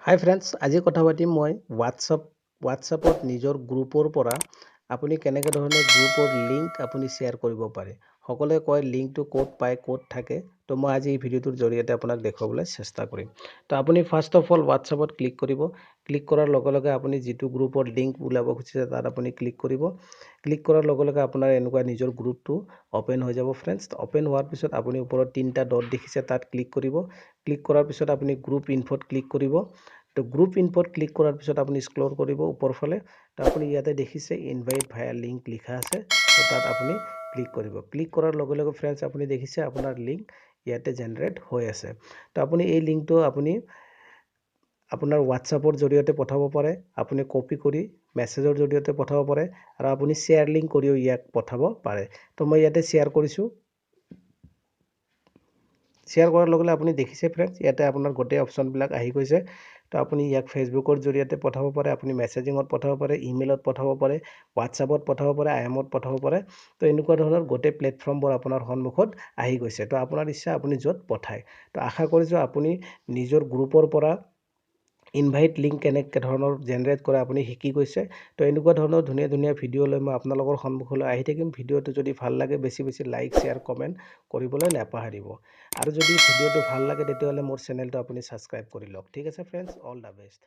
হাই friends, আজি কথা পাতিম মই হোৱাটছআপত নিজৰ গ্ৰুপৰ পৰা আপুনি কেনেকৈ ধৰণে গ্ৰুপৰ লিংক আপুনি শ্বেয়াৰ কৰিব পাৰে। সকলোৱে কয় লিংকটো ক'ত পায়, ক'ত থাকে। তো মই আজি এই ভিডিঅ'টোৰ জৰিয়তে আপোনাক দেখুৱাবলৈ চেষ্টা কৰিম। তো আপুনি ফাৰ্ষ্ট অফ অল হোৱাটছআপত ক্লিক কৰিব। ক্লিক কৰাৰ লগে লগে আপুনি যিটো গ্ৰুপৰ লিংক ওলাব খুজিছে তাত আপুনি ক্লিক কৰিব। ক্লিক কৰাৰ লগে লগে আপোনাৰ এনেকুৱা নিজৰ গ্ৰুপটো অপেন হৈ যাব ফ্ৰেণ্ডছ। অপেন হোৱাৰ পিছত আপুনি ওপৰত তিনিটা ডট দেখিছে তাত ক্লিক কৰিব। ক্লিক কৰাৰ পিছত আপুনি গ্ৰুপ ইনফত ক্লিক কৰিব। তো গ্ৰুপ ইনফত ক্লিক কৰাৰ পিছত আপুনি স্ক্ৰল কৰিব ওপৰ ফালে। তো আপুনি ইয়াতে দেখিছে ইনভাইট ভায়া লিংক লিখা আছে। তো তাত আপুনি ক্লিক কৰিব। ক্লিক কৰাৰ লগে লগে ফ্ৰেণ্ডছ আপুনি দেখিছে আপোনাৰ লিংক ইয়াতে জেনেৰেট হৈ আছে। তো আপুনি এই লিংকটো আপুনি আপোনাৰ হোৱাটছআপৰ জৰিয়তে পঠাব পাৰে। আপুনি কপি কৰি মেছেজৰ জৰিয়তে পঠাব পাৰে আৰু আপুনি শ্বেয়াৰ লিংক কৰিও ইয়াক পঠাব পাৰে। তো মই ইয়াতে শ্বেয়াৰ কৰিছোঁ। শ্বেয়াৰ কৰাৰ লগে লগে আপুনি দেখিছে ফ্ৰেণ্ডছ ইয়াতে আপোনাৰ গোটেই অপশ্যনবিলাক আহি গৈছে। তো আপুনি ইয়াক ফেচবুকৰ জৰিয়তে পঠাব পাৰে, আপুনি মেছেজিঙত পঠাব পাৰে, ইমেইলত পঠাব পাৰে, হোৱাটছআপত পঠাব পাৰে, IMত পঠাব পাৰে। তো এনেকুৱা ধৰণৰ গোটেই প্লেটফৰ্মবোৰ আপোনাৰ সন্মুখত আহি গৈছে। তো আপোনাৰ ইচ্ছা আপুনি য'ত পঠায়। তো আশা কৰিছোঁ আপুনি নিজৰ গ্ৰুপৰ পৰা ইনভাইট লিংক কেনেকৈ ধৰণৰ জেনেৰেট কৰে আপুনি শিকি গৈছে। তো এনেকুৱা ধৰণৰ ধুনীয়া ধুনীয়া ভিডিঅ' লৈ মই আপোনালোকৰ সন্মুখলৈ আহি থাকিম। ভিডিঅ'টো যদি ভাল লাগে বেছি লাইক শ্বেয়াৰ কমেণ্ট কৰিবলৈ নাপাহৰিব। আৰু যদি ভিডিঅ'টো ভাল লাগে তেতিয়াহ'লে মোৰ চেনেলটো আপুনি ছাবস্ক্ৰাইব কৰি লওক। ঠিক আছে ফ্ৰেণ্ডছ, অল দ্য বেষ্ট।